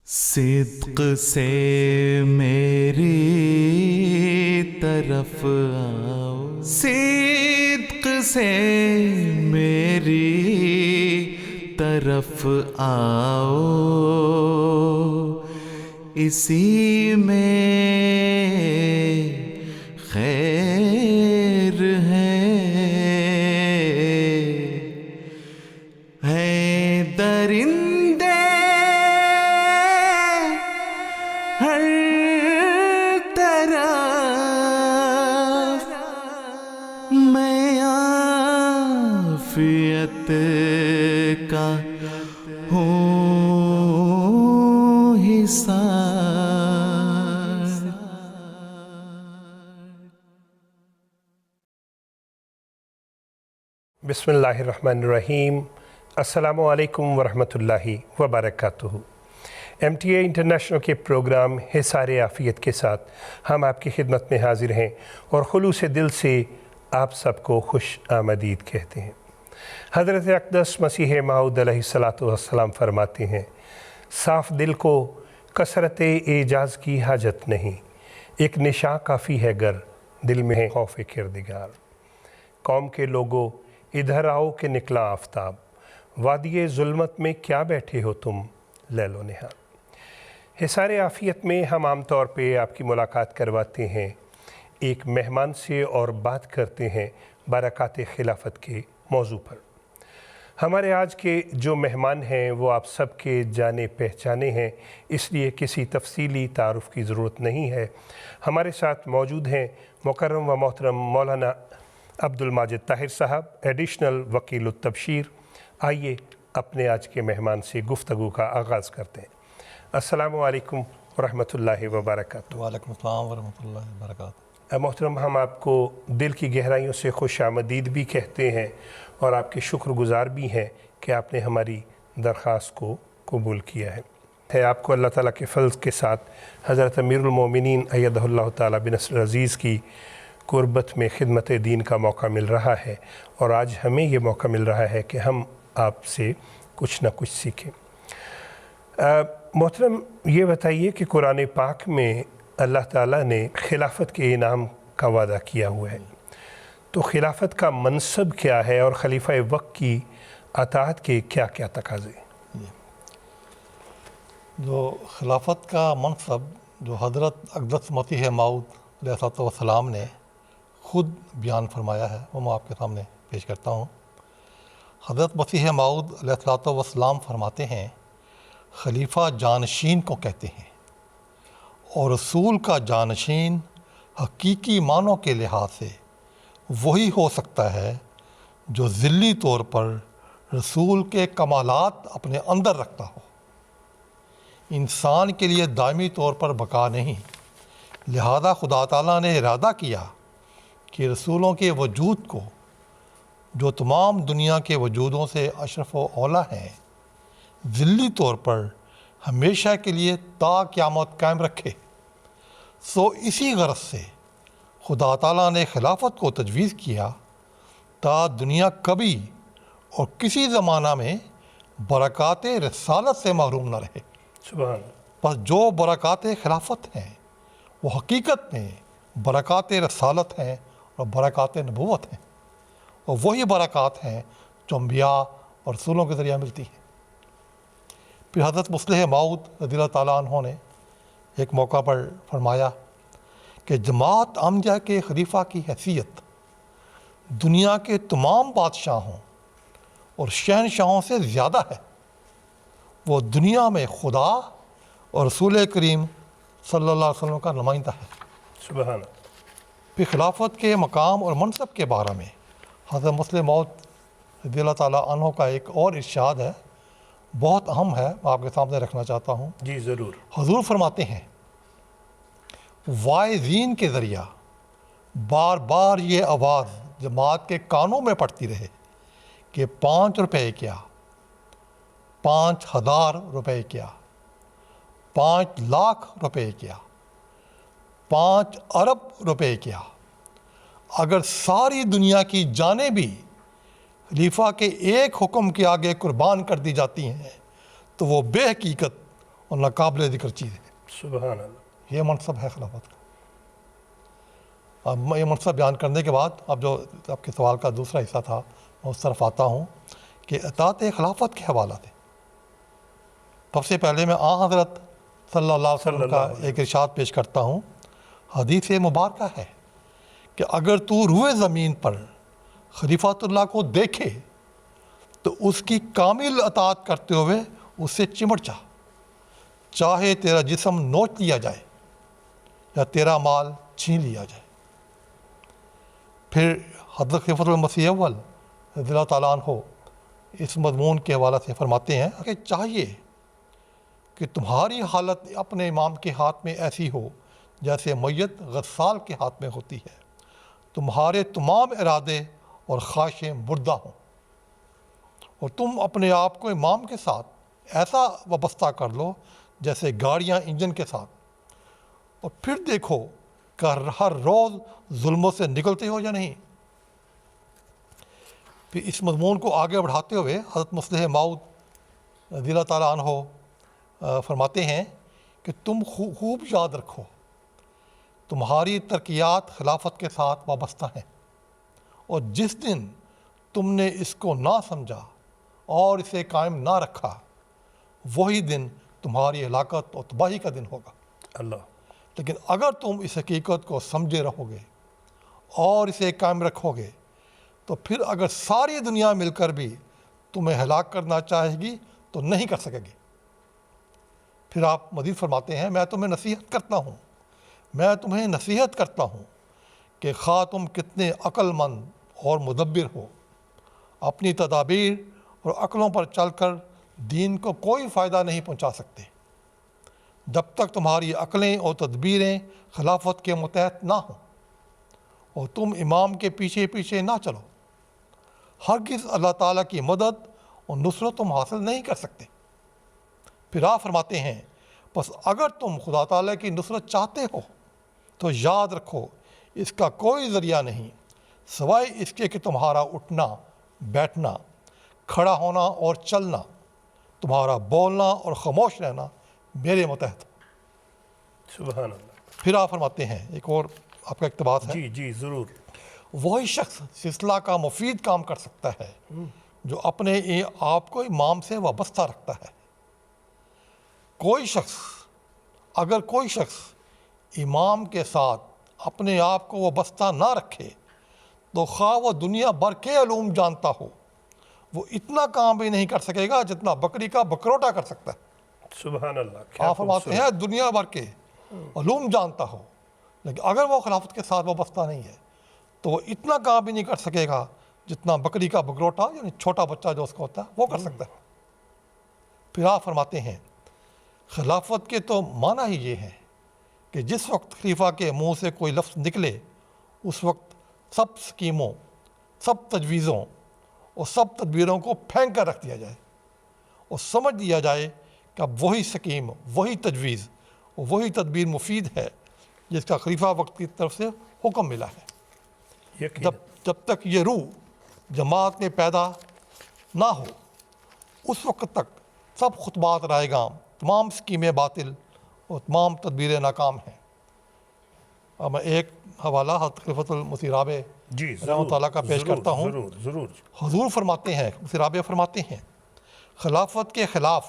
صدق سے میری طرف آؤ، صدق سے میری طرف آؤ، اسی میں خیر ہے درندے ہر طرف، میں عافیت کا ہوں حصار۔ بسم اللہ الرحمن الرحیم۔ السلام علیکم ورحمۃ اللہ وبرکاتہ۔ MTA انٹرنیشنل کے پروگرام حصار عافیت کے ساتھ ہم آپ کی خدمت میں حاضر ہیں اور خلوص دل سے آپ سب کو خوش آمدید کہتے ہیں۔ حضرت اقدس مسیح موعود علیہ السلام فرماتے ہیں، صاف دل کو کثرت اعجاز کی حاجت نہیں، ایک نشاں کافی ہے گر دل میں ہے خوف کردگار۔ قوم کے لوگوں ادھر آؤ کہ نکلا آفتاب، وادی ظلمت میں کیا بیٹھے ہو تم لیل و نہار۔ حصار عافیت میں ہم عام طور پہ آپ کی ملاقات کرواتے ہیں ایک مہمان سے اور بات کرتے ہیں برکات خلافت کے موضوع پر۔ ہمارے آج کے جو مہمان ہیں وہ آپ سب کے جانے پہچانے ہیں، اس لیے کسی تفصیلی تعارف کی ضرورت نہیں ہے۔ ہمارے ساتھ موجود ہیں مکرم و محترم مولانا عبد الماجد طاہر صاحب، ایڈیشنل وکیل التبشیر۔ آئیے اپنے آج کے مہمان سے گفتگو کا آغاز کرتے ہیں۔ السلام علیکم ورحمۃ اللہ وبرکاتہ۔ وعلیکم السلام ورحمۃ اللہ وبرکاتہ۔ محترم، ہم آپ کو دل کی گہرائیوں سے خوش آمدید بھی کہتے ہیں اور آپ کے شکر گزار بھی ہیں کہ آپ نے ہماری درخواست کو قبول کیا ہے۔ آپ کو اللہ تعالیٰ کے فضل کے ساتھ حضرت امیر المومنین ایدہ اللہ تعالیٰ بنصر عزیز کی قربت میں خدمت دین کا موقع مل رہا ہے، اور آج ہمیں یہ موقع مل رہا ہے کہ ہم آپ سے کچھ نہ کچھ سیکھیں۔ محترم، یہ بتائیے کہ قرآن پاک میں اللہ تعالیٰ نے خلافت کے انعام کا وعدہ کیا ہوا ہے، تو خلافت کا منصب کیا ہے اور خلیفہ وقت کی اطاعت کے کیا کیا تقاضے؟ جو خلافت کا منصب جو حضرت اقدس مسیح موعود علیہ السلام نے خود بیان فرمایا ہے، وہ میں آپ کے سامنے پیش کرتا ہوں۔ حضرت مسیح موعود علیہ السلام فرماتے ہیں، خلیفہ جانشین کو کہتے ہیں، اور رسول کا جانشین حقیقی معنوں کے لحاظ سے وہی ہو سکتا ہے جو ذلی طور پر رسول کے کمالات اپنے اندر رکھتا ہو۔ انسان کے لیے دائمی طور پر بقا نہیں، لہذا خدا تعالیٰ نے ارادہ کیا کہ رسولوں کے وجود کو، جو تمام دنیا کے وجودوں سے اشرف و اولیٰ ہیں، ذلی طور پر ہمیشہ کے لیے تا قیامت قائم رکھے۔ سو اسی غرض سے خدا تعالیٰ نے خلافت کو تجویز کیا تا دنیا کبھی اور کسی زمانہ میں برکات رسالت سے محروم نہ رہے۔ سبحان۔ بس جو برکات خلافت ہیں وہ حقیقت میں برکات رسالت ہیں اور برکات نبوت ہیں، اور وہی برکات ہیں جو انبیاء اور رسولوں کے ذریعہ ملتی ہیں۔ پھر حضرت مسیح موعود رضی اللہ تعالیٰ عنہ نے ایک موقع پر فرمایا کہ جماعت احمدیہ کے خلیفہ کی حیثیت دنیا کے تمام بادشاہوں اور شہنشاہوں سے زیادہ ہے، وہ دنیا میں خدا اور رسول کریم صلی اللہ علیہ وسلم کا نمائندہ ہے۔ سبحان۔ پھر خلافت کے مقام اور منصب کے بارے میں حضرت مسیح موعود رضی اللہ تعالیٰ عنہ کا ایک اور ارشاد ہے، بہت اہم ہے، میں آپ کے سامنے رکھنا چاہتا ہوں۔ جی ضرور۔ حضور فرماتے ہیں، واعظین کے ذریعہ بار بار یہ آواز جماعت کے کانوں میں پڑتی رہے کہ 5 روپے کیا، 5000 روپے کیا، 5 لاکھ روپے کیا، 5 ارب روپے کیا، اگر ساری دنیا کی جانیں بھی خلیفہ کے ایک حکم کے آگے قربان کر دی جاتی ہیں تو وہ بے حقیقت اور ناقابل ذکر چیز ہے۔ سبحان اللہ۔ یہ منصب ہے خلافت کا۔ اب میں یہ منصب بیان کرنے کے بعد اب جو آپ کے سوال کا دوسرا حصہ تھا میں اس طرف آتا ہوں کہ اطاعت خلافت کے حوالہ سے سب سے پہلے میں حضرت صلی اللہ علیہ وسلم کا ایک ارشاد پیش کرتا ہوں۔ حدیث مبارکہ ہے کہ اگر تو روئے زمین پر خلیفۃ اللہ کو دیکھے تو اس کی کامل اطاعت کرتے ہوئے اس سے چمٹ جا، چاہے تیرا جسم نوچ لیا جائے یا تیرا مال چھین لیا جائے۔ پھر حضرت خلیفۃ المسیح اول رضی اللہ تعالیٰ عنہ اس مضمون کے حوالہ سے فرماتے ہیں کہ چاہیے کہ تمہاری حالت اپنے امام کے ہاتھ میں ایسی ہو جیسے میت غسال کے ہاتھ میں ہوتی ہے، تمہارے تمام ارادے اور خواہشیں مردہ ہوں، اور تم اپنے آپ کو امام کے ساتھ ایسا وابستہ کر لو جیسے گاڑیاں انجن کے ساتھ، اور پھر دیکھو کہ ہر روز ظلموں سے نکلتے ہو یا نہیں۔ پھر اس مضمون کو آگے بڑھاتے ہوئے حضرت مصلح موعود رضی اللہ تعالیٰ عنہ فرماتے ہیں کہ تم خوب یاد رکھو تمہاری ترقیات خلافت کے ساتھ وابستہ ہیں، اور جس دن تم نے اس کو نہ سمجھا اور اسے قائم نہ رکھا وہی دن تمہاری ہلاکت اور تباہی کا دن ہوگا۔ اللہ۔ لیکن اگر تم اس حقیقت کو سمجھے رہو گے اور اسے قائم رکھو گے تو پھر اگر ساری دنیا مل کر بھی تمہیں ہلاک کرنا چاہے گی تو نہیں کر سکے گی۔ پھر آپ مزید فرماتے ہیں میں تمہیں نصیحت کرتا ہوں کہ خواہ تم کتنے عقل مند اور مدبر ہو، اپنی تدابیر اور عقلوں پر چل کر دین کو کوئی فائدہ نہیں پہنچا سکتے جب تک تمہاری عقلیں اور تدبیریں خلافت کے متحد نہ ہوں اور تم امام کے پیچھے پیچھے نہ چلو۔ ہرگز اللہ تعالیٰ کی مدد اور نصرت تم حاصل نہیں کر سکتے۔ پھر آپ فرماتے ہیں بس اگر تم خدا تعالیٰ کی نصرت چاہتے ہو تو یاد رکھو اس کا کوئی ذریعہ نہیں سوائے اس کے کہ تمہارا اٹھنا، بیٹھنا، کھڑا ہونا اور چلنا، تمہارا بولنا اور خاموش رہنا میرے متحد۔ سبحان اللہ۔ پھر آپ فرماتے ہیں ایک اور آپ کا اقتباس ہے، جی جی ضرور۔ وہی شخص اصلاح کا مفید کام کر سکتا ہے جو اپنے آپ کو امام سے وابستہ رکھتا ہے۔ اگر کوئی شخص امام کے ساتھ اپنے آپ کو وابستہ نہ رکھے تو خواہ وہ دنیا بھر کے علوم جانتا ہو وہ اتنا کام بھی نہیں کر سکے گا جتنا بکری کا بکروٹا کر سکتا ہے۔ سبحان اللہ۔ کیا آپ فرماتے ہیں دنیا بھر کے علوم جانتا ہو لیکن اگر وہ خلافت کے ساتھ وابستہ نہیں ہے تو وہ اتنا کام بھی نہیں کر سکے گا جتنا بکری کا بکروٹا یعنی چھوٹا بچہ جو اس کو ہوتا ہے وہ کر سکتا ہے۔ پھر آپ فرماتے ہیں خلافت کے تو معنی ہی یہ ہے کہ جس وقت خلیفہ کے منہ سے کوئی لفظ نکلے اس وقت سب سکیموں، سب تجویزوں اور سب تدبیروں کو پھینک کر رکھ دیا جائے اور سمجھ لیا جائے کہ اب وہی سکیم، وہی تجویز، وہی تدبیر مفید ہے جس کا خلیفہ وقت کی طرف سے حکم ملا ہے۔ جب تک یہ روح جماعت میں پیدا نہ ہو اس وقت تک سب خطبات رائے گام، تمام سکیمیں باطل اور تمام تدبیریں ناکام ہیں۔ اب میں ایک حوالہ حضرت خلیفۃ المسیح رابع رحمۃ اللہ کا پیش کرتا ہوں۔ ضرور۔ حضور فرماتے ہیں، مسیح رابع فرماتے ہیں خلافت کے خلاف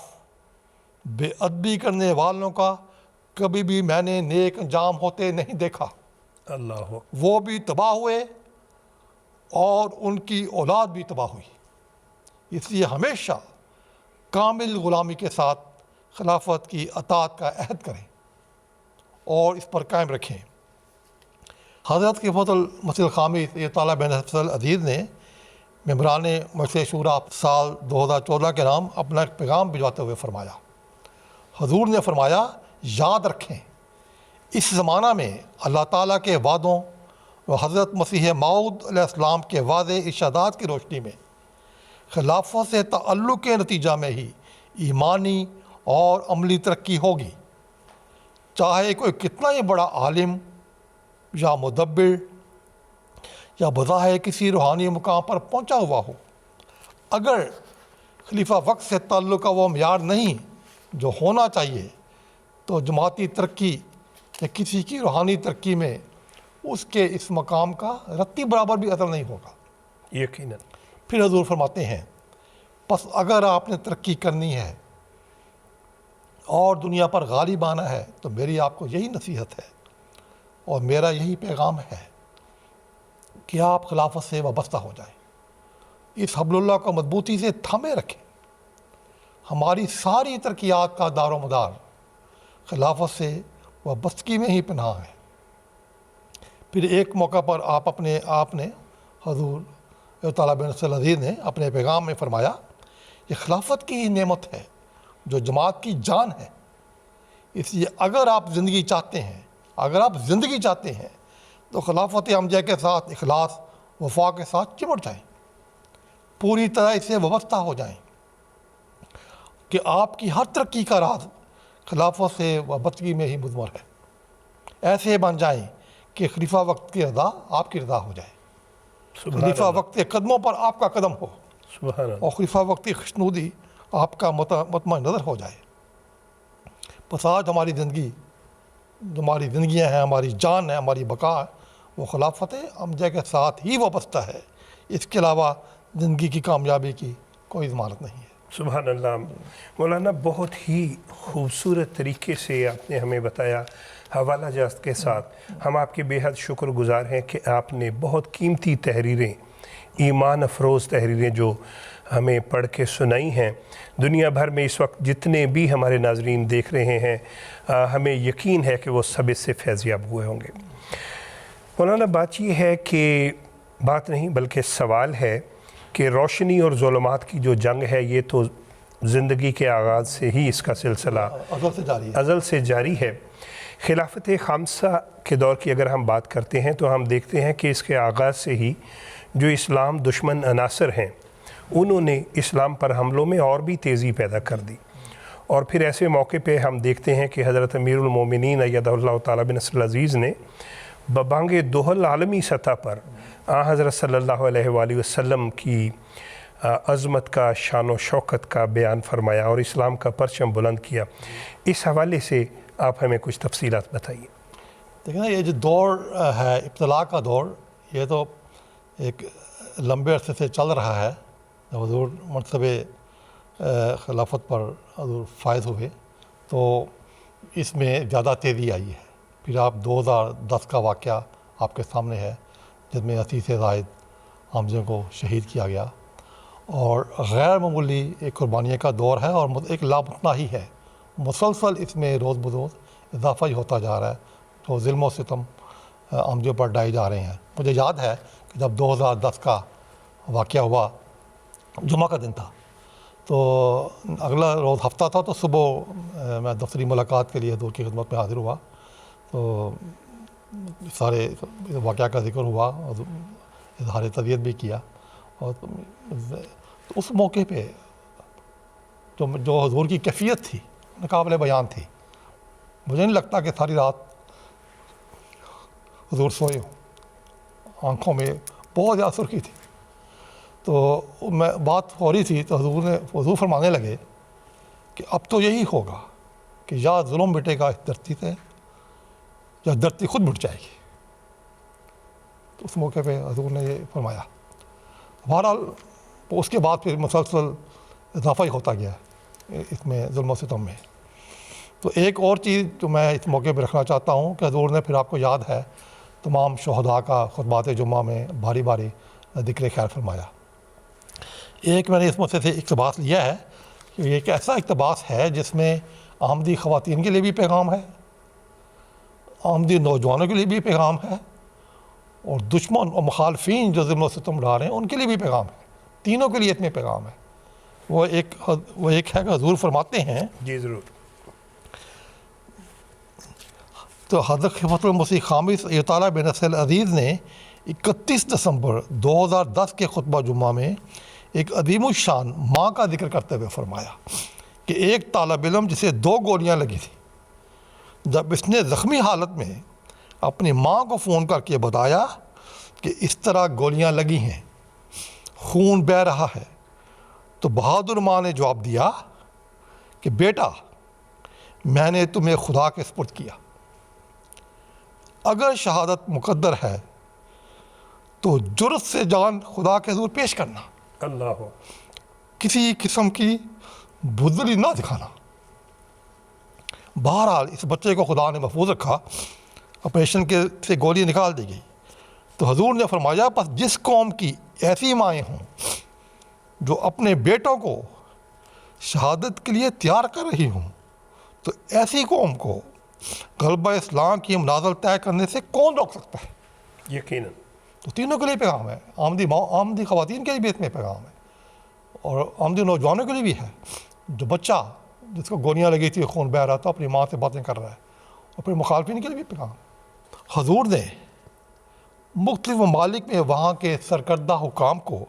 بے ادبی کرنے والوں کا کبھی بھی میں نے نیک انجام ہوتے نہیں دیکھا۔ اللہ۔ وہ بھی تباہ ہوئے اور ان کی اولاد بھی تباہ ہوئی۔ اس لیے ہمیشہ کامل غلامی کے ساتھ خلافت کی اطاعت کا عہد کریں اور اس پر قائم رکھیں۔ حضرت خلیفۃ المسیح الخامس سید طالع بن حفص العزیز نے ممبران مجلس شورا سال 2014 کے نام اپنا ایک پیغام بھجواتے ہوئے فرمایا، حضور نے فرمایا یاد رکھیں اس زمانہ میں اللہ تعالیٰ کے وعدوں اور حضرت مسیح موعود علیہ السلام کے واضح ارشادات کی روشنی میں خلافت سے تعلق کے نتیجہ میں ہی ایمانی اور عملی ترقی ہوگی، چاہے کوئی کتنا ہی بڑا عالم یا مدبر یا بظاہر کسی روحانی مقام پر پہنچا ہوا ہو، اگر خلیفہ وقت سے تعلق کا وہ معیار نہیں جو ہونا چاہیے تو جماعتی ترقی یا کسی کی روحانی ترقی میں اس کے اس مقام کا رتی برابر بھی اثر نہیں ہوگا۔ یقیناً۔ پھر حضور فرماتے ہیں پس اگر آپ نے ترقی کرنی ہے اور دنیا پر غالب آنا ہے تو میری آپ کو یہی نصیحت ہے اور میرا یہی پیغام ہے کہ آپ خلافت سے وابستہ ہو جائیں، اس حبل اللہ کو مضبوطی سے تھامے رکھیں۔ ہماری ساری ترقیات کا دار و مدار خلافت سے وابستگی میں ہی پنہاں ہے۔ پھر ایک موقع پر آپ نے حضور تعالیٰ بن نصر العزیز نے اپنے پیغام میں فرمایا یہ خلافت کی ہی نعمت ہے جو جماعت کی جان ہے، اس لیے اگر آپ زندگی چاہتے ہیں تو خلافت حمزہ کے ساتھ اخلاص وفا کے ساتھ چمٹ جائیں، پوری طرح اس سے وابستہ ہو جائیں کہ آپ کی ہر ترقی کا راز خلافت سے وابستگی میں ہی مضمر ہے۔ ایسے بن جائیں کہ خلیفہ وقت کی رضا آپ کی رضا ہو جائے، خلیفہ وقت کے قدموں پر آپ کا قدم ہو، سبحان اللہ۔ اور خلیفہ وقت کی خوشنودی آپ کا مطمئن نظر ہو جائے۔ بس آج ہماری زندگیاں ہیں، ہماری جان ہے، ہماری بقا ہے، وہ خلافت حمزہ کے ساتھ ہی وابستہ ہے، اس کے علاوہ زندگی کی کامیابی کی کوئی ضمانت نہیں ہے۔ سبحان اللہ۔ مولانا بہت ہی خوبصورت طریقے سے آپ نے ہمیں بتایا حوالہ جات کے ساتھ۔ ہم آپ کے بے حد شکر گزار ہیں کہ آپ نے بہت قیمتی تحریریں، ایمان افروز تحریریں جو ہمیں پڑھ کے سنائی ہیں۔ دنیا بھر میں اس وقت جتنے بھی ہمارے ناظرین دیکھ رہے ہیں، ہمیں یقین ہے کہ وہ سب اس سے فیض یاب ہوئے ہوں گے۔ مولانا بات یہ ہے کہ بات نہیں بلکہ سوال ہے کہ روشنی اور ظلمات کی جو جنگ ہے یہ تو زندگی کے آغاز سے ہی اس کا سلسلہ ازل سے جاری ہے۔ خلافت خامسہ کے دور کی اگر ہم بات کرتے ہیں تو ہم دیکھتے ہیں کہ اس کے آغاز سے ہی جو اسلام دشمن عناصر ہیں انہوں نے اسلام پر حملوں میں اور بھی تیزی پیدا کر دی، اور پھر ایسے موقع پہ ہم دیکھتے ہیں کہ حضرت امیر المومنین ایدہ اللہ تعالیٰ بن نصر العزیز نے ببانگ دوہل عالمی سطح پر حضرت صلی اللہ علیہ وآلہ وسلم کی عظمت کا، شان و شوکت کا بیان فرمایا اور اسلام کا پرچم بلند کیا۔ اس حوالے سے آپ ہمیں کچھ تفصیلات بتائیے۔ دیکھیں نا، یہ جو دور ہے ابتلاء کا دور، یہ تو ایک لمبے عرصے سے چل رہا ہے۔ جب حضور منصب خلافت پر حضور فائز ہوئے تو اس میں زیادہ تیزی آئی ہے۔ پھر آپ 2010 کا واقعہ آپ کے سامنے ہے جس میں 80 سے زائد حمزہ کو شہید کیا گیا، اور غیر معمولی ایک قربانی کا دور ہے اور ایک لامتناہی ہے۔ مسلسل اس میں روز بروز اضافہ ہی ہوتا جا رہا ہے، جو ظلم و ستم حمزہ پر ڈائے جا رہے ہیں۔ مجھے یاد ہے کہ جب 2010 کا واقعہ ہوا، جمعہ کا دن تھا، تو اگلا روز ہفتہ تھا، تو صبح میں دفتری ملاقات کے لیے حضور کی خدمت میں حاضر ہوا، تو سارے واقعہ کا ذکر ہوا، اظہار طبیعت بھی کیا، اور اس موقع پہ جو حضور کی کیفیت تھی ناقابل بیان تھی۔ مجھے نہیں لگتا کہ ساری رات حضور سوئے ہوں، آنکھوں میں بہت زیادہ سرخی تھی۔ تو میں بات ہو رہی تھی تو حضور فرمانے لگے کہ اب تو یہی ہوگا کہ یا ظلم مٹے گا اس دھرتی سے یا دھرتی خود مٹ جائے گی۔ تو اس موقع پہ حضور نے یہ فرمایا۔ بہرحال اس کے بعد پھر مسلسل اضافہ ہی ہوتا گیا اس میں ظلم و ستم میں۔ تو ایک اور چیز جو میں اس موقع پہ رکھنا چاہتا ہوں کہ حضور نے پھر آپ کو یاد ہے تمام شہداء کا خطبات جمعہ میں باری باری ذکر خیر فرمایا۔ ایک میں نے اس موقع سے اقتباس لیا ہے کہ یہ ایک ایسا اقتباس ہے جس میں احمدی خواتین کے لیے بھی پیغام ہے، احمدی نوجوانوں کے لیے بھی پیغام ہے، اور دشمن اور مخالفین جو ظلم و ستم ڈھا رہے ہیں ان کے لیے بھی پیغام ہے۔ تینوں کے لیے اس میں پیغام ہے۔ وہ ایک ہے کہ حضور فرماتے ہیں، جی ضرور۔ تو حضرت خلیفۃ المسیح خامس تعالیٰ بن نصر العزیز نے 31 دسمبر 2010 کے خطبہ جمعہ میں ایک عظیم الشان ماں کا ذکر کرتے ہوئے فرمایا کہ ایک طالب علم جسے 2 گولیاں لگی تھیں، جب اس نے زخمی حالت میں اپنی ماں کو فون کر کے بتایا کہ اس طرح گولیاں لگی ہیں، خون بہہ رہا ہے، تو بہادر ماں نے جواب دیا کہ بیٹا میں نے تمہیں خدا کے سپرد کیا۔ اگر شہادت مقدر ہے تو جرت سے جان خدا کے حضور پیش کرنا، اللہ کسی قسم کی بزدلی نہ دکھانا۔ بہرحال اس بچے کو خدا نے محفوظ رکھا، آپریشن کے سے گولی نکال دی گئی۔ تو حضور نے فرمایا بس جس قوم کی ایسی مائیں ہوں جو اپنے بیٹوں کو شہادت کے لیے تیار کر رہی ہوں، تو ایسی قوم کو غلبہ اسلام کی منازل طے کرنے سے کون روک سکتا ہے؟ یقیناً۔ تو تینوں کے لیے پیغام ہے، آمدی خواتین کے لیے بھی اس میں پیغام ہے، اور آمدی نوجوانوں کے لیے بھی ہے۔ جو بچہ جس کو گولیاں لگی تھی، خون بہہ رہا تھا، اپنی ماں سے باتیں کر رہا ہے، اور پھر مخالفین کے لیے بھی پیغام۔ حضور نے مختلف ممالک میں وہاں کے سرکردہ حکام کو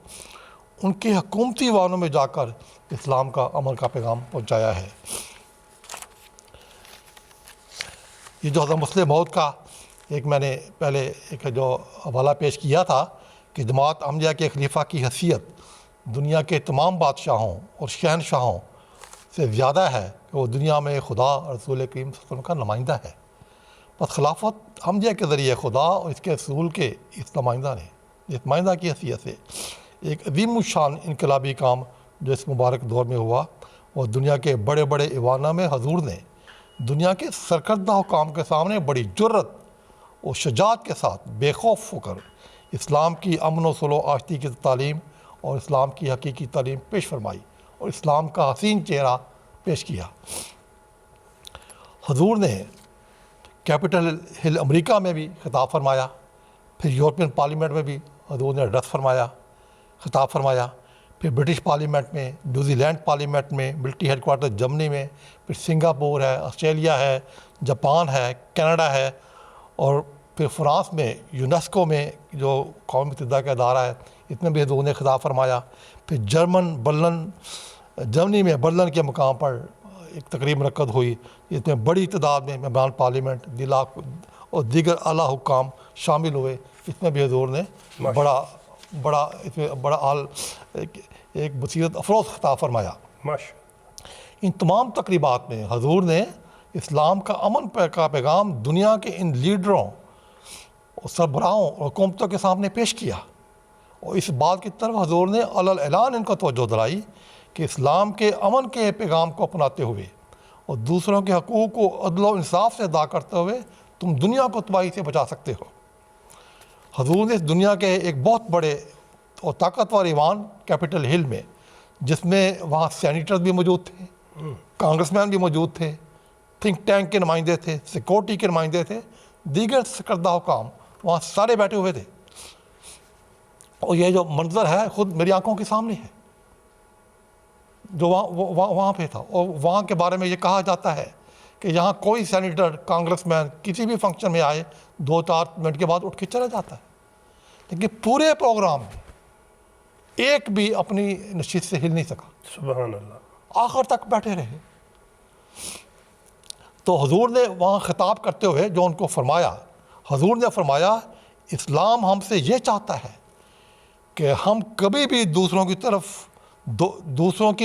ان کے حکومتی وانوں میں جا کر اسلام کا عمل کا پیغام پہنچایا ہے۔ یہ جو حضرت مسلم موعود کا ایک میں نے پہلے ایک جو حوالہ پیش کیا تھا کہ جماعت احمدیہ کے خلیفہ کی حیثیت دنیا کے تمام بادشاہوں اور شہنشاہوں سے زیادہ ہے کہ وہ دنیا میں خدا اور رسول کریم صلی اللہ علیہ وسلم کا نمائندہ ہے۔ بس خلافت احمدیہ کے ذریعے خدا اور اس کے رسول کے اس نمائندہ نے، اس نمائندہ کی حیثیت سے ایک عظیم الشان انقلابی کام جو اس مبارک دور میں ہوا، اور دنیا کے بڑے بڑے ایوانوں میں حضور نے دنیا کے سرکردہ حکام کے سامنے بڑی جرت اور شجاعت کے ساتھ بے خوف ہو کر اسلام کی امن و صلح و آشتی کی تعلیم اور اسلام کی حقیقی تعلیم پیش فرمائی، اور اسلام کا حسین چہرہ پیش کیا۔ حضور نے کیپٹل ہل امریکہ میں بھی خطاب فرمایا، پھر یورپین پارلیمنٹ میں بھی حضور نے ایڈریس فرمایا، خطاب فرمایا، پھر برٹش پارلیمنٹ میں، نیوزی لینڈ پارلیمنٹ میں، ملٹری ہیڈ کوارٹر جرمنی میں، پھر سنگاپور ہے، آسٹریلیا ہے، جاپان ہے، کینیڈا ہے، اور پھر فرانس میں یونیسکو میں جو قوم متحدہ کا ادارہ ہے، اس میں بھی حضور نے خطاب فرمایا۔ پھر جرمنی میں برلن کے مقام پر ایک تقریب منعقد ہوئی، اس میں بڑی تعداد میں ممبران پارلیمنٹ اور دیگر اعلیٰ حکام شامل ہوئے۔ اس میں بھی حضور نے بڑا ایک بصیرت افروز خطاب فرمایا۔ ان تمام تقریبات میں حضور نے اسلام کا امن کا پیغام دنیا کے ان لیڈروں اور سربراہوں اور حکومتوں کے سامنے پیش کیا، اور اس بات کی طرف حضور نے علی اعلان ان کو توجہ دلائی کہ اسلام کے امن کے پیغام کو اپناتے ہوئے اور دوسروں کے حقوق کو عدل و انصاف سے ادا کرتے ہوئے تم دنیا کو تباہی سے بچا سکتے ہو۔ حضور نے اس دنیا کے ایک بہت بڑے اور طاقتور ایوان کیپٹل ہل میں، جس میں وہاں سینیٹر بھی موجود تھے، کانگریس مین بھی موجود تھے، تھنک ٹینک کے نمائندے تھے، سیکورٹی کے نمائندے تھے، دیگر سرکردہ حکام وہاں سارے بیٹھے ہوئے تھے، اور یہ جو منظر ہے خود میری آنکھوں کے سامنے ہے جو وہاں پہ تھا۔ اور وہاں کے بارے میں یہ کہا جاتا ہے کہ یہاں کوئی سینیٹر کانگریس مین کسی بھی فنکشن میں آئے 2-4 منٹ کے بعد اٹھ کے چلا جاتا ہے، لیکن پورے پروگرام میں ایک بھی اپنی نشست سے ہل نہیں سکا، سبحان اللہ، آخر تک بیٹھے رہے۔ تو حضور نے وہاں خطاب کرتے ہوئے جو ان کو فرمایا، حضور نے فرمایا اسلام ہم سے یہ چاہتا ہے کہ ہم کبھی بھی دوسروں کی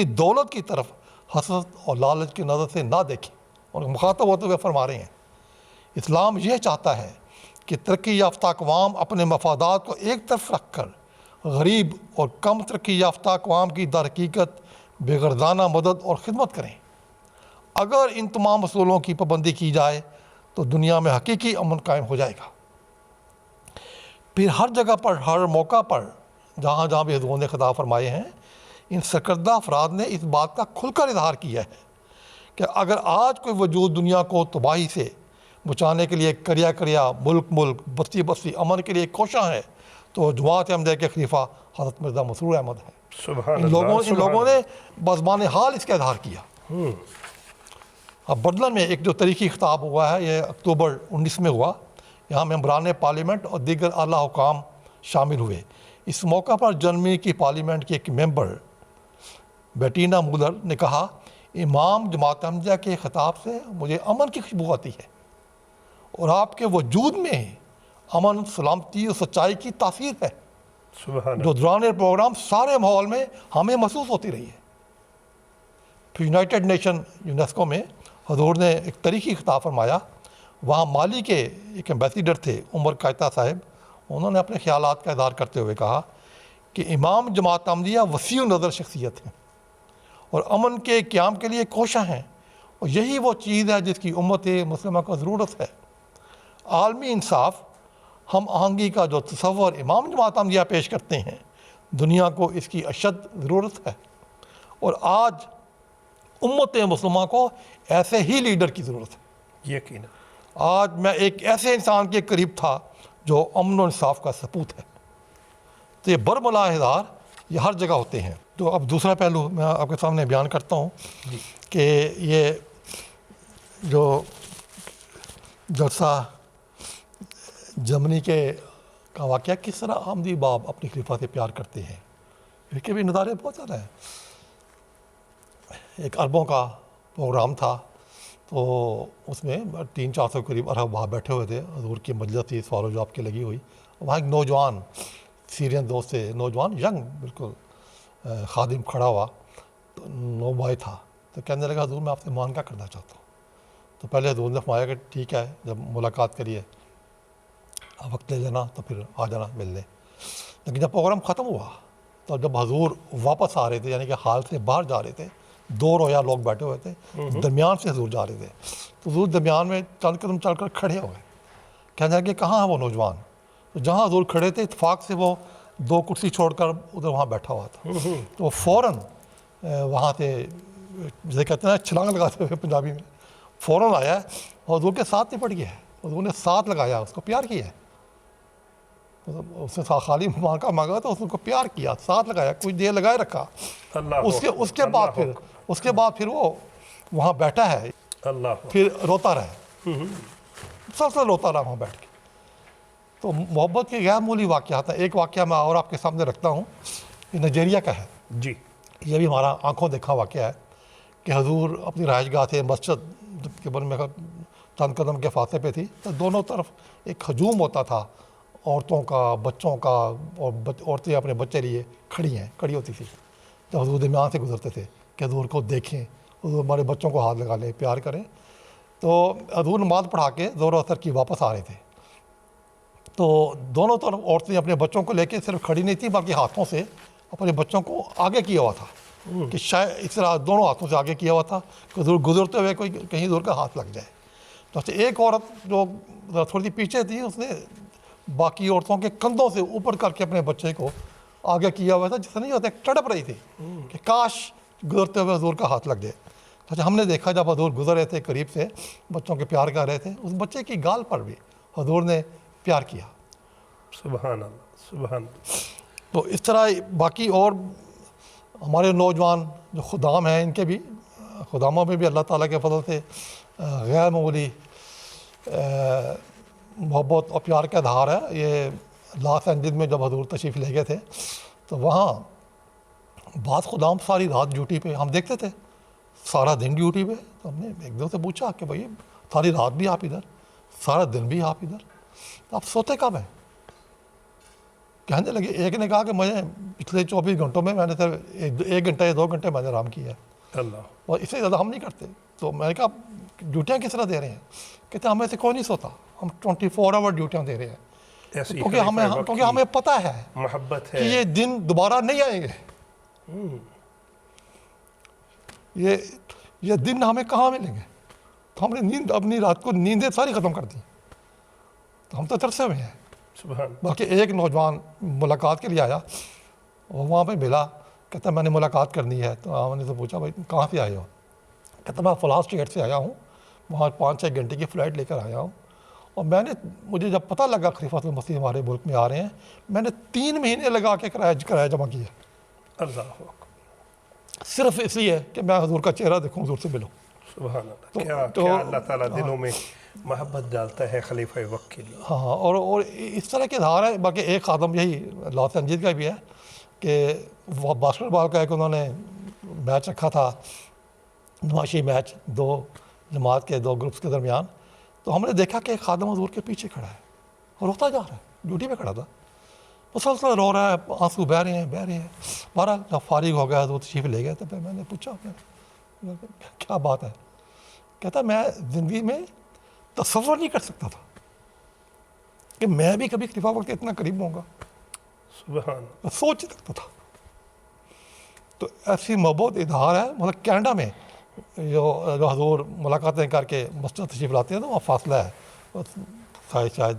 دولت کی طرف حسد اور لالچ کی نظر سے نہ دیکھیں، اور مخاطب ہوتے ہوئے فرما رہے ہیں اسلام یہ چاہتا ہے کہ ترقی یافتہ اقوام اپنے مفادات کو ایک طرف رکھ کر غریب اور کم ترقی یافتہ اقوام کی در حقیقت بے غرضانہ مدد اور خدمت کریں۔ اگر ان تمام اصولوں کی پابندی کی جائے تو دنیا میں حقیقی امن قائم ہو جائے گا۔ پھر ہر جگہ پر، ہر موقع پر جہاں جہاں بھی حضور نے خطاب فرمائے ہیں، ان سرکردہ افراد نے اس بات کا کھل کر اظہار کیا ہے کہ اگر آج کوئی وجود دنیا کو تباہی سے بچانے کے لیے کریا ملک بستی امن کے لیے کوشاں ہے تو جماعت احمدیہ کے خلیفہ حضرت مرزا مسرور احمد ہیں۔ سبحان ان لوگوں نے بزبان حال اس کا اظہار کیا۔ اب برلن میں ایک جو تاریخی خطاب ہوا ہے، یہ اکتوبر 19 میں ہوا، یہاں ممبران پارلیمنٹ اور دیگر اعلیٰ حکام شامل ہوئے۔ اس موقع پر جرمنی کی پارلیمنٹ کی ایک ممبر بیٹینا مولر نے کہا، امام جماعت احمدیہ کے خطاب سے مجھے امن کی خوشبو آتی ہے، اور آپ کے وجود میں امن، سلامتی اور سچائی کی تاثیر ہے جو دوران پروگرام سارے ماحول میں ہمیں محسوس ہوتی رہی ہے۔ پھر یونائٹڈ نیشن یونیسکو میں حضور نے ایک تاریخی خطاب فرمایا. وہاں مالی کے ایک ایمبیسیڈر تھے عمر قائطہ صاحب. انہوں نے اپنے خیالات کا اظہار کرتے ہوئے کہا کہ امام جماعت احمدیہ وسیع نظر شخصیت ہیں اور امن کے قیام کے لیے کوشاں ہیں, اور یہی وہ چیز ہے جس کی امت مسلمہ کو ضرورت ہے. عالمی انصاف ہم آہنگی کا جو تصور امام جماعت احمدیہ پیش کرتے ہیں, دنیا کو اس کی اشد ضرورت ہے, اور آج امت مسلمہ کو ایسے ہی لیڈر کی ضرورت ہے. یقینا آج میں ایک ایسے انسان کے قریب تھا جو امن و انصاف کا سپوت ہے. تو یہ برملا اظہار یہ ہر جگہ ہوتے ہیں. تو اب دوسرا پہلو میں آپ کے سامنے بیان کرتا ہوں کہ یہ جو جلسہ جرمنی کا واقعہ کس طرح احمدی باب اپنی خلیفہ سے پیار کرتے ہیں, اس کے بھی نظارے بہت زیادہ ہیں. ایک عربوں کا پروگرام تھا, تو اس میں 300-400 قریب عرب وہاں بیٹھے ہوئے تھے. حضور کی مجلس تھی, سوال و جواب کے لگی ہوئی. وہاں ایک نوجوان سیرین دوست سے, نوجوان ینگ بالکل خادم کھڑا ہوا, تو نو بھائی تھا. تو کہنے لگا حضور میں آپ سے معانقہ کرنا چاہتا ہوں. تو پہلے حضور نے فرمایا کہ ٹھیک ہے, جب ملاقات کریے وقت لے لینا تو پھر آ جانا ملنے. لیکن جب پروگرام ختم ہوا تو جب حضور واپس آ رہے تھے, یعنی کہ حال سے باہر جا رہے تھے, 2 رویا لوگ بیٹھے ہوئے تھے, درمیان سے حضور جا رہے تھے. تو حضور درمیان میں چند قدم چل کر کھڑے ہو گئے. کہنے لگے کہاں ہے وہ نوجوان؟ تو جہاں حضور کھڑے تھے اتفاق سے وہ 2 کرسی چھوڑ کر ادھر وہاں بیٹھا ہوا تھا. تو وہ فوراً وہاں سے جسے کہتے ہیں چھلانگ لگاتے ہوئے پنجابی میں فوراً آیا اور حضور کے ساتھ نپٹ گیا ہے. حضور نے ساتھ لگایا, اس کو پیار کیا ہے. اس نے خالی معانقہ مانگا تو اس نے کو پیار کیا, ساتھ لگایا, کچھ دیر لگائے رکھا. اس کے بعد پھر وہ وہاں بیٹھا ہے, پھر روتا رہا, مسلسل روتا رہا وہاں بیٹھ کے. تو محبت کے غیر معمولی واقعات ہیں. ایک واقعہ میں اور آپ کے سامنے رکھتا ہوں, یہ نائجیریا کا ہے. جی, یہ بھی ہمارا آنکھوں دیکھا واقعہ ہے کہ حضور اپنی رہائش گاہ سے مسجد کے بن میں چند قدم کے فاصلے پہ تھی, تو دونوں طرف ایک ہجوم ہوتا تھا عورتوں کا, بچوں کا, اور عورتیں اپنے بچے لیے کھڑی ہوتی تھی. جب حضور درمیان سے گزرتے تھے کہ حضور کو دیکھیں, حضور ہمارے بچوں کو ہاتھ لگا لیں, پیار کریں. تو حضور نماز پڑھا کے زور و اثر کی واپس آ رہے تھے. تو دونوں طرف عورتیں اپنے بچوں کو لے کے صرف کھڑی نہیں تھیں بلکہ ہاتھوں سے اپنے بچوں کو آگے کیا ہوا تھا, کہ شاید اس طرح دونوں ہاتھوں سے آگے کیا ہوا تھا کہ حضور گزرتے ہوئے کوئی کہیں حضور کا ہاتھ لگ جائے. تو ایک عورت جو تھوڑی سی پیچھے تھی, اس نے باقی عورتوں کے کندھوں سے اوپر کر کے اپنے بچے کو آگے کیا ہوا تھا, جس سے نہیں ہوتا تڑپ رہی تھی کہ کاش گزرتے ہوئے حضور کا ہاتھ لگ جائے. تو ہم نے دیکھا جب حضور گزر رہے تھے قریب سے, بچوں کے پیار کر رہے تھے, اس بچے کی گال پر بھی حضور نے پیار کیا. سبحان اللہ, سبحان اللہ. تو اس طرح باقی اور ہمارے نوجوان جو خدام ہیں, ان کے بھی خداموں میں بھی اللہ تعالیٰ کے فضل سے غیر معمولی محبت اور پیار کا اظہار ہے. یہ لاس اینجلس میں جب حضور تشریف لے گئے تھے تو وہاں بعض خدام ساری رات ڈیوٹی پہ, ہم دیکھتے تھے سارا دن ڈیوٹی پہ. تو ہم نے ایک دو سے پوچھا کہ بھائی ساری رات بھی آپ ادھر, سارا دن بھی آپ ادھر, تو آپ سوتے کب ہیں؟ کہنے لگے, ایک نے کہا کہ میں پچھلے 24 گھنٹوں میں نے صرف 1 گھنٹہ یا 2 گھنٹے میں نے آرام کیا ہے, اور اس سے زیادہ ہم نہیں کرتے. تو میں نے کہا ڈیوٹیاں کس طرح دے رہے ہیں؟ کہتے ہمیں سے کوئی نہیں سوتا, ہم 24 آور ڈیوٹیاں دے رہے ہیں, کیونکہ ہمیں پتہ ہے محبت ہے کہ یہ دن دوبارہ نہیں آئیں گے. یہ دن ہمیں کہاں ملیں گے؟ تو ہم نے اپنی رات کو نیندیں ساری ختم کر دیں. تو ہم تو ترسے ہوئے ہیں. باقی ایک نوجوان ملاقات کے لیے آیا, وہ وہاں پہ ملا, کہتا میں نے ملاقات کرنی ہے. تو ہم نے سے پوچھا بھائی کہاں سے آئے ہو؟ کہتا میں فلاں اسٹیٹ سے آیا ہوں, وہاں 5-6 گھنٹے کی فلائٹ لے کر آیا ہوں, اور مجھے جب پتہ لگا خلیفۃ المسیح ہمارے ملک میں آ رہے ہیں, میں نے 3 مہینے لگا کے کرایہ جمع کیا. اللہ صرف اس لیے کہ میں حضور کا چہرہ دیکھوں, حضور سے ملوں. سبحان اللہ. کیا اللہ تعالیٰ دلوں میں محبت ڈالتا ہے خلیفہ وقت کے لیے. ہاں, اور اس طرح کے اظہار ہے. باقی ایک خادم یہی لاس اینجلس کا بھی ہے کہ وہ باسکٹ بال کا ایک انہوں نے میچ رکھا تھا, نمائشی میچ 2 جماعت کے 2 گروپس کے درمیان. تو ہم نے دیکھا کہ ایک خادم حضور کے پیچھے کھڑا ہے اور روتا جا رہا ہے, ڈیوٹی پہ کھڑا تھا, مسلسل رو رہا ہے, آنسو بہہ رہے ہیں. بہرحال جب فارغ ہو گیا حضور تشریف لے گئے, تو پھر میں نے پوچھا کیا بات ہے؟ کہتا میں زندگی میں تصور نہیں کر سکتا تھا کہ میں بھی کبھی خلیفہ وقت کے اتنا قریب ہوں گا، سبحان میں سوچ نہیں سکتا تھا. تو ایسی محبت اظہار ہے. مطلب کینیڈا میں جو حضور ملاقاتیں کر کے مسجد تشریف لاتے ہیں تو وہاں فاصلہ ہے شاید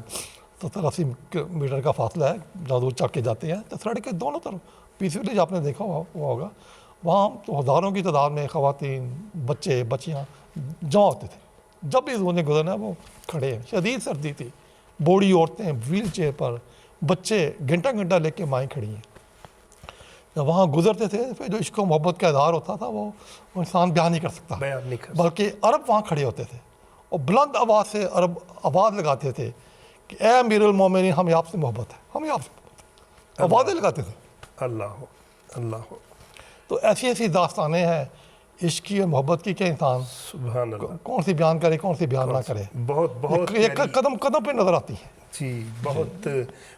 70-80 میٹر کا فاصلہ ہے جہاں حضور چڑھ کے جاتے ہیں. تو سڑک کے دونوں طرف پیس ولیج آپ نے دیکھا ہوا ہوگا، وہاں تو ہزاروں کی تعداد میں خواتین، بچے، بچیاں جمع ہوتے تھے. جب بھی حضور نے گزرنا وہ کھڑے ہیں. شدید سردی تھی، بوڑھی عورتیں ویل چیئر پر، بچے گھنٹہ گھنٹہ لے کے مائیں کھڑی ہیں. جب وہاں گزرتے تھے پھر جو عشق و محبت کا اظہار ہوتا تھا وہ انسان بیان نہیں کر سکتا. بیان نہیں کر بلکہ عرب وہاں کھڑے ہوتے تھے اور بلند آواز سے عرب آواز لگاتے تھے کہ اے امیر المومنین ہمیں آپ سے محبت ہے، ہمیں آپ سے محبت ہے. آوازیں لگاتے تھے. اللہ تو ایسی ایسی داستانیں ہیں عشق کی اور محبت کی کہ انسان سبحان اللہ. کون سی بیان کرے کون سی بیان نہ کرے. بہت یہ قدم قدم پہ نظر آتی ہے. جی بہت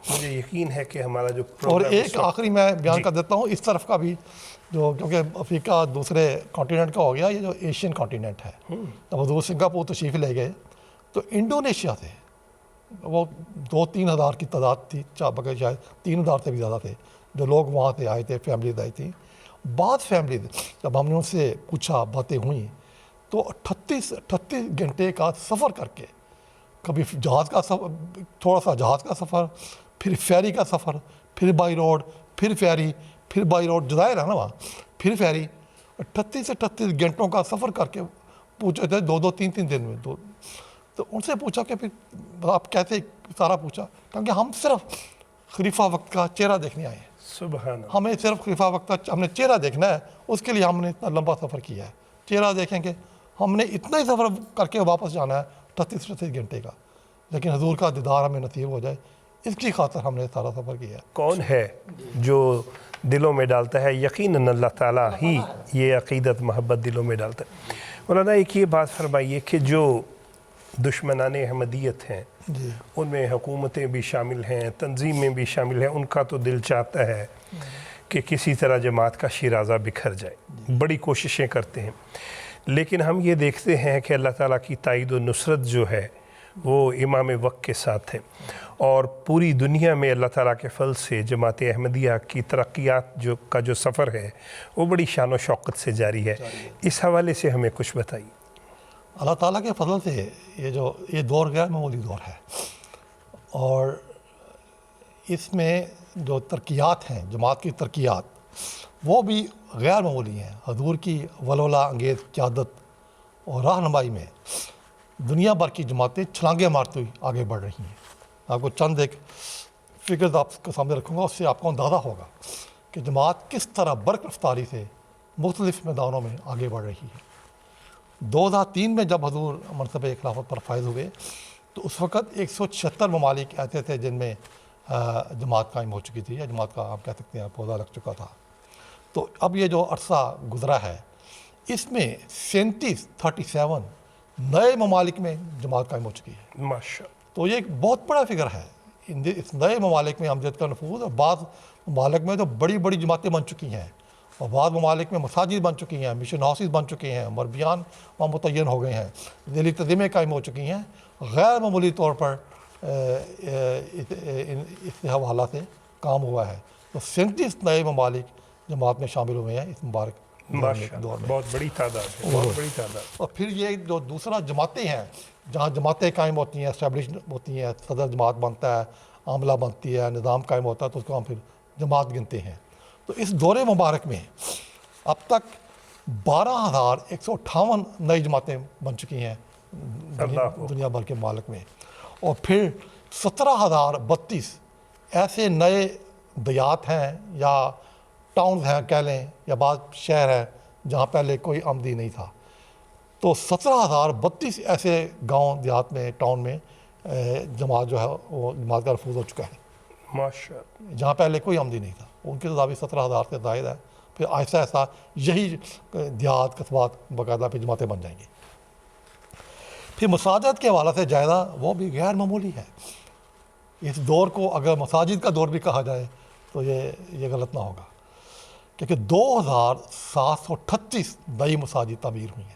مجھے یقین ہے کہ ہمارا جو اور پروگرام ایک آخری میں بیان کر دیتا ہوں اس طرف کا بھی، جو کیونکہ افریقہ دوسرے کانٹیننٹ کا ہو گیا، یہ جو ایشین کانٹیننٹ ہے. جب حضور سنگاپور تشریف لے گئے تو انڈونیشیا سے وہ 2-3 ہزار کی تعداد تھی، بلکہ شاید 3 ہزار سے بھی زیادہ تھے جو لوگ وہاں سے آئے تھے، فیملیز آئی تھیں. بعض فیملیز جب ہم نے ان سے پوچھا، باتیں ہوئیں، تو 38 گھنٹے کا سفر کر کے، کبھی جہاز کا سفر، تھوڑا سا جہاز کا سفر، پھر فیری کا سفر، پھر بائی روڈ، پھر فیری، پھر بائی روڈ، جزائر ہے نا وہاں، پھر فیری، 38 گھنٹوں کا سفر کر کے پوچھے تھے 2-3 دن میں. تو ان سے پوچھا کہ پھر آپ کیسے سارا پوچھا، کیونکہ ہم صرف خلیفہ وقت کا چہرہ دیکھنے آئے ہیں. سبحان اللہ. ہمیں صرف خلیفہ وقت کا ہم نے چہرہ دیکھنا ہے، اس کے لیے ہم نے اتنا لمبا سفر کیا ہے. چہرہ دیکھیں گے، ہم نے اتنا ہی سفر کر کے واپس جانا ہے 38 گھنٹے کا، لیکن حضور کا دیدار ہمیں نصیب ہو جائے، اس کی خاطر ہم نے سارا سفر کیا ہے. کون ہے جو دلوں میں ڈالتا ہے؟ یقیناً اللہ تعالیٰ ہی یہ عقیدت محبت دلوں میں ڈالتا ہے. مولانا ایک یہ بات فرمائیے کہ جو دشمنان احمدیت ہیں جی ان میں حکومتیں بھی شامل ہیں، تنظیمیں بھی شامل ہیں، ان کا تو دل چاہتا ہے کہ کسی طرح جماعت کا شیرازہ بکھر جائے، بڑی کوششیں کرتے ہیں. لیکن ہم یہ دیکھتے ہیں کہ اللہ تعالیٰ کی تائید و نصرت جو ہے وہ امام وقت کے ساتھ ہے، اور پوری دنیا میں اللہ تعالیٰ کے فضل سے جماعت احمدیہ کی ترقیات کا جو سفر ہے وہ بڑی شان و شوقت سے جاری ہے. اس حوالے سے ہمیں کچھ بتائیے. اللہ تعالیٰ کے فضل سے یہ دور غیر معمولی دور ہے، اور اس میں جو ترقیات ہیں، جماعت کی ترقیات، وہ بھی غیر معمولی ہیں. حضور کی ولولہ انگیز قیادت اور رہنمائی میں دنیا بھر کی جماعتیں چھلانگیں مارتی ہوئی آگے بڑھ رہی ہیں. آپ کو چند ایک فگرز آپ کے سامنے رکھوں گا، اس سے آپ کو اندازہ ہوگا کہ جماعت کس طرح برق رفتاری سے مختلف میدانوں میں آگے بڑھ رہی ہے. 2003 میں جب حضور منصب خلافت پر فائز ہوئے تو اس وقت 176 ممالک ایسے تھے جن میں جماعت قائم ہو چکی تھی، یا جماعت کا آپ کہہ سکتے ہیں پودا لگ چکا تھا. تو اب یہ جو عرصہ گزرا ہے اس میں 37 نئے ممالک میں جماعت قائم ہو چکی ہے. ماشاء تو یہ ایک بہت بڑا فگر ہے. اس نئے ممالک میں امجد کا نفوذ، اور بعض ممالک میں تو بڑی بڑی جماعتیں بن چکی ہیں، اور بعض ممالک میں مساجد بن چکی ہیں، مشن ہاؤسز بن چکے ہیں، مربیان وہاں متعین ہو گئے ہیں، ذیلی تنظیمیں قائم ہو چکی ہیں. غیر معمولی طور پر اس حوالہ سے کام ہوا ہے. تو 37 نئے ممالک جماعت میں شامل ہوئے ہیں اس مبارک دور میں. بہت بڑی تعداد ہے، بہت بڑی تعداد. اور پھر یہ جو دوسرا جماعتیں ہیں، جہاں جماعتیں قائم ہوتی ہیں، اسٹیبلش ہوتی ہیں، صدر جماعت بنتا ہے، عاملہ بنتی ہے، نظام قائم ہوتا ہے، تو اس کو ہم پھر جماعت گنتے ہیں. تو اس دور مبارک میں اب تک 12,158 نئی جماعتیں بن چکی ہیں دنیا بھر کے ممالک میں، اور پھر 17,032 ایسے نئے دیہات ہیں یا ٹاؤنز ہیں کہہ لیں، یا بعض شہر ہیں جہاں پہلے کوئی آمدی نہیں تھا. تو 17,032 ایسے گاؤں دیہات میں، ٹاؤن میں جماعت جو ہے وہ جماعت کا نفوذ ہو چکا ہے، ماشاء جہاں پہلے کوئی آمدی نہیں تھا. ان کی تعداد 17,000 سے زائد ہے. پھر ایسا ایسا یہی دیہات قصبات باقاعدہ پھر جماعتیں بن جائیں گی. پھر مساجد کے حوالے سے جائزہ وہ بھی غیر معمولی ہے. اس دور کو اگر مساجد کا دور بھی کہا جائے تو یہ غلط نہ ہوگا، کیونکہ 2,738 نئی مساجد تعمیر ہوئی ہیں.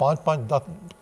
5-5-10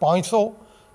500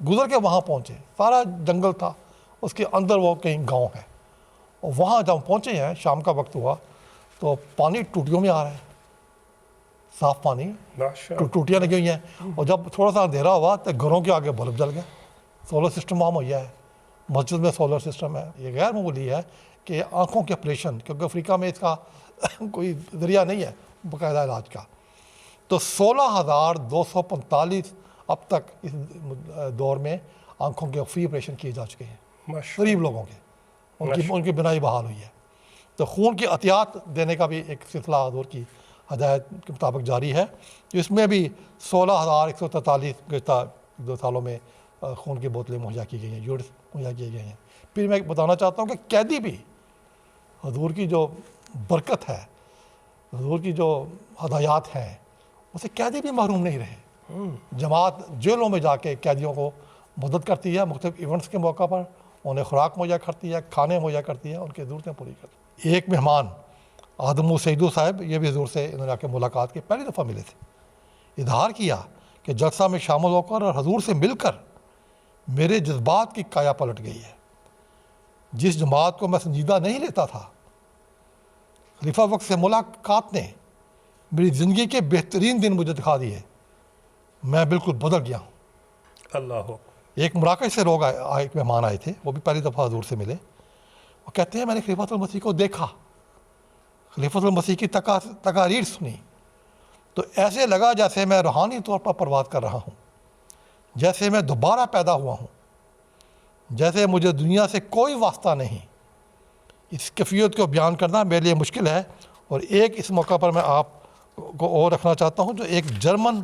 گزر کے وہاں پہنچے. سارا جنگل تھا, اس کے اندر وہ کہیں گاؤں ہے, اور وہاں جب پہنچے ہیں, شام کا وقت ہوا تو پانی ٹوٹیوں میں آ رہا ہے, صاف پانی, ٹوٹیاں لگی ہوئی ہیں. اور جب تھوڑا سا اندھیرا ہوا تو گھروں کے آگے بلب جل گئے. سولر سسٹم وہاں مہیا ہے, مسجد میں سولر سسٹم ہے. یہ غیر معمولی ہے کہ آنکھوں کے آپریشن, کیونکہ افریقہ میں اس کا کوئی ذریعہ نہیں ہے باقاعدہ علاج کا. تو 16,245 اب تک اس دور میں آنکھوں کے فری آپریشن کیے جا چکے ہیں, غریب لوگوں کے, ان کی بنائی بحال ہوئی ہے. تو خون کی عطیات دینے کا بھی ایک سلسلہ حضور کی ہدایت کے مطابق جاری ہے. تو اس میں بھی 16,143 گزشتہ 2 سالوں میں خون کی بوتلیں مہیا کی گئی ہیں, یونٹس مہیا کیے گئے ہیں. پھر میں بتانا چاہتا ہوں کہ قیدی بھی حضور کی جو برکت ہے, حضور کی جو ہدایات ہیں, اسے قیدی بھی محروم نہیں رہے. جماعت جیلوں میں جا کے قیدیوں کو مدد کرتی ہے, مختلف ایونٹس کے موقع پر انہیں خوراک مہیا کرتی ہے, کھانے مہیا کرتی ہے, ان کی ضرورتیں پوری کرتی ہے. ایک مہمان آدمو سیدو صاحب, یہ بھی حضور سے انہوں نے آ کے ملاقات کی, پہلی دفعہ ملے تھے. اظہار کیا کہ جلسہ میں شامل ہو کر اور حضور سے مل کر میرے جذبات کی کایا پلٹ گئی ہے. جس جماعت کو میں سنجیدہ نہیں لیتا تھا, خلیفہ وقت سے ملاقات نے میری زندگی کے بہترین دن مجھے دکھا دیے. میں بالکل بدل گیا ہوں. اللہ. ایک مراکش سے لوگ ایک مہمان آئے تھے, وہ بھی پہلی دفعہ حضور سے ملے. وہ کہتے ہیں میں نے خلیفۃ المسیح کو دیکھا, خلیفۃ المسیح کی تقاریر سنی, تو ایسے لگا جیسے میں روحانی طور پر پرواز کر رہا ہوں, جیسے میں دوبارہ پیدا ہوا ہوں, جیسے مجھے دنیا سے کوئی واسطہ نہیں. اس کیفیت کو بیان کرنا میرے لیے مشکل ہے. اور ایک اس موقع پر میں آپ کو اور رکھنا چاہتا ہوں جو ایک جرمن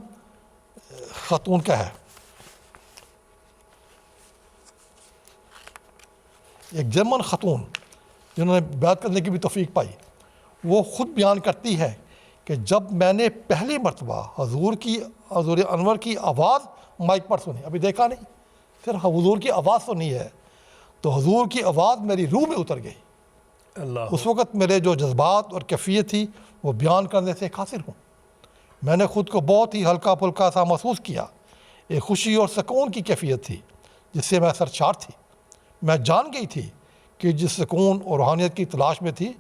خاتون کا ہے. ایک جرمن خاتون جنہوں نے بیعت کرنے کی بھی توفیق پائی, وہ خود بیان کرتی ہے کہ جب میں نے پہلی مرتبہ حضور انور کی آواز مائک پر سنی, ابھی دیکھا نہیں, صرف حضور کی آواز سنی ہے, تو حضور کی آواز میری روح میں اتر گئی. اللہ. اس وقت میرے جو جذبات اور کیفیت تھی وہ بیان کرنے سے قاصر ہوں. میں نے خود کو بہت ہی ہلکا پھلکا سا محسوس کیا. ایک خوشی اور سکون کی کیفیت تھی جس سے میں سرشار تھی. میں جان گئی تھی کہ جس سکون اور روحانیت کی تلاش میں تھی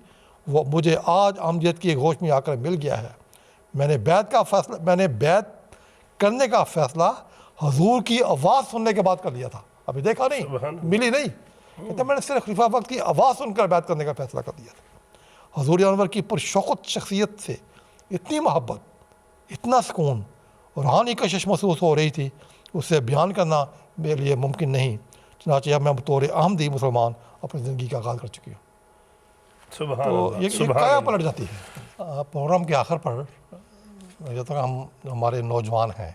وہ مجھے آج احمدیت کی گوش میں آ کر مل گیا ہے. میں نے بیعت کرنے کا فیصلہ حضور کی آواز سننے کے بعد کر لیا تھا. ابھی دیکھا نہیں, ملی نہیں, تو میں نے صرف خلیفہ وقت کی آواز سن کر بیعت کرنے کا فیصلہ کر دیا تھا. حضور انور کی پرشوقت شخصیت سے اتنی محبت, اتنا سکون اور روحانی کشش محسوس ہو رہی تھی, اسے بیان کرنا میرے لیے ممکن نہیں. چنانچہ اب میں بطور احمدی مسلمان اپنی زندگی کا آغاز کر چکی ہوں. سبحان تو اللہ. یہ کایا پلٹ جاتی ہے. پروگرام کے آخر پر جب تک ہمارے نوجوان ہیں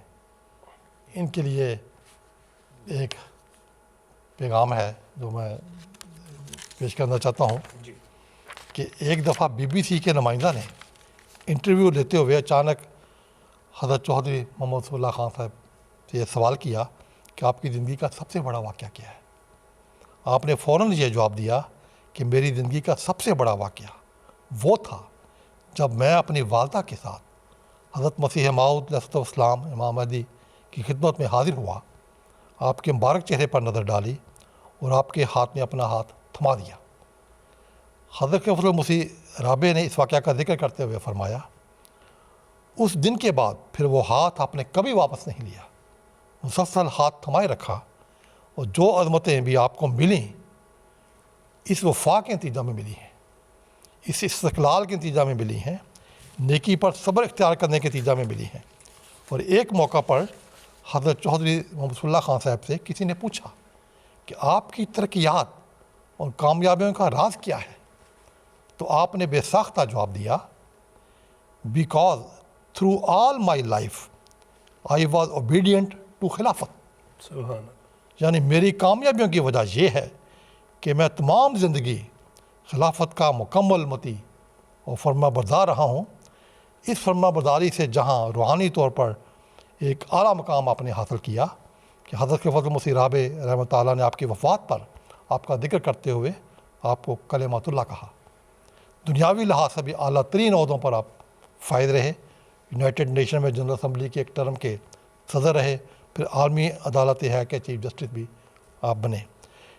ان کے لیے ایک پیغام ہے جو میں پیش کرنا چاہتا ہوں کہ ایک دفعہ BBC کے نمائندہ نے انٹرویو لیتے ہوئے اچانک حضرت چودھری محمد رسول اللہ خان صاحب سے یہ سوال کیا کہ آپ کی زندگی کا سب سے بڑا واقعہ کیا ہے. آپ نے فوراً یہ جواب دیا کہ میری زندگی کا سب سے بڑا واقعہ وہ تھا جب میں اپنی والدہ کے ساتھ حضرت مسیح موعود علیہ السلام امام مہدی کی خدمت میں حاضر ہوا, آپ کے مبارک چہرے پر نظر ڈالی اور آپ کے ہاتھ میں اپنا ہاتھ تھما دیا. حضرت خلیفۃ المسیح رابع نے اس واقعہ کا ذکر کرتے ہوئے فرمایا, اس دن کے بعد پھر وہ ہاتھ آپ نے کبھی واپس نہیں لیا, مسلسل ہاتھ تھمائے رکھا, اور جو عظمتیں بھی آپ کو ملیں اس وفا کے نتیجہ میں ملی ہیں, اس استقلال کے نتیجہ میں ملی ہیں, نیکی پر صبر اختیار کرنے کے نتیجہ میں ملی ہیں. اور ایک موقع پر حضرت چودھری محمد رسول اللہ خان صاحب سے کسی نے پوچھا کہ آپ کی ترقیات اور کامیابیوں کا راز کیا ہے, تو آپ نے بے ساختہ جواب دیا, because through all my life I was obedient to خلافت. سبحان اللہ. یعنی میری کامیابیوں کی وجہ یہ ہے کہ میں تمام زندگی خلافت کا مکمل مطیع اور فرما بردار رہا ہوں. اس فرما برداری سے جہاں روحانی طور پر ایک اعلیٰ مقام آپ نے حاصل کیا کہ حضرت خلیفۃ المسیح رابع رحمۃ اللہ نے آپ کی وفات پر آپ کا ذکر کرتے ہوئے آپ کو کلمۃ اللہ کہا. دنیاوی لحاظ سے بھی اعلیٰ ترین عہدوں پر آپ فائز رہے. یونائٹڈ نیشن میں جنرل اسمبلی کے ایک ٹرم کے صدر رہے, پھر عالمی عدالت یہ ہے کہ چیف جسٹس بھی آپ بنے.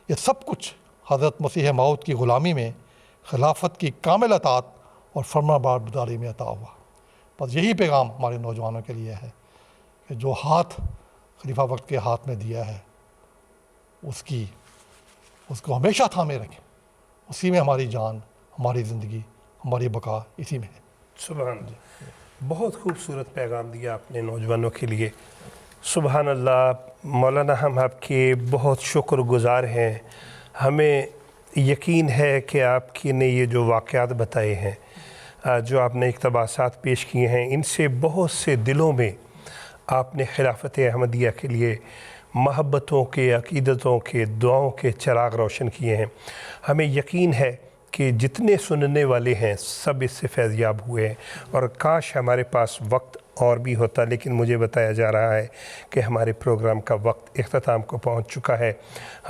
یہ سب کچھ حضرت مسیح موعود کی غلامی میں خلافت کی کامل اطاعت اور فرما برداری میں عطا ہوا. بس یہی پیغام ہمارے نوجوانوں کے لیے ہے کہ جو ہاتھ خلیفہ وقت کے ہاتھ میں دیا ہے اس کو ہمیشہ تھامے رکھیں. اسی میں ہماری جان، ہماری زندگی، ہماری بقا اسی میں ہے. سبحان اللہ، بہت خوبصورت پیغام دیا آپ نے نوجوانوں کے لیے. سبحان اللہ. مولانا ہم آپ کے بہت شکر گزار ہیں. ہمیں یقین ہے کہ آپ کی نے یہ جو واقعات بتائے ہیں، جو آپ نے اقتباسات پیش کیے ہیں، ان سے بہت سے دلوں میں آپ نے خلافت احمدیہ کے لیے محبتوں کے، عقیدتوں کے، دعاؤں کے چراغ روشن کیے ہیں. ہمیں یقین ہے کہ جتنے سننے والے ہیں سب اس سے فیض یاب ہوئے ہیں. اور کاش ہمارے پاس وقت اور بھی ہوتا، لیکن مجھے بتایا جا رہا ہے کہ ہمارے پروگرام کا وقت اختتام کو پہنچ چکا ہے.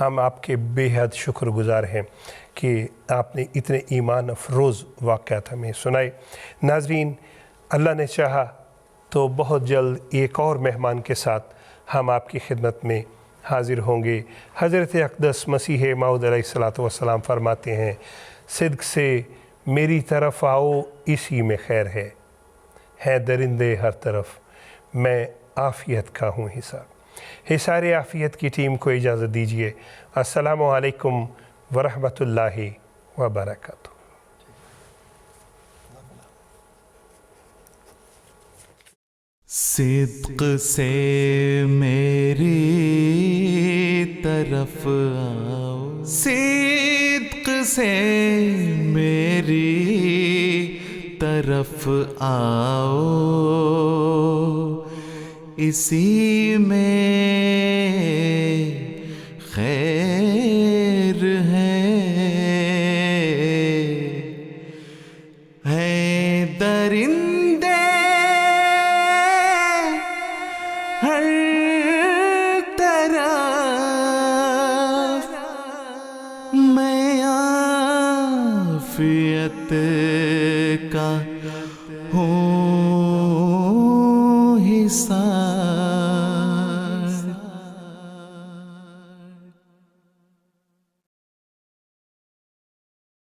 ہم آپ کے بے حد شکر گزار ہیں کہ آپ نے اتنے ایمان افروز واقعات ہمیں سنائے. ناظرین، اللہ نے چاہا تو بہت جلد ایک اور مہمان کے ساتھ ہم آپ کی خدمت میں حاضر ہوں گے. حضرت اقدس مسیح موعود علیہ السلام فرماتے ہیں، صدق سے میری طرف آؤ، اسی میں خیر ہے درندے ہر طرف، میں عافیت کا ہوں حصہ. حصار عافیت کی ٹیم کو اجازت دیجیے. السلام علیکم ورحمۃ اللہ وبرکاتہ. صدق سے میری طرف آؤ، صدق سے میری طرف آؤ، اسی میں خیر ہے درندے ہر طرف، میں عافیت کا ہوں حصہ.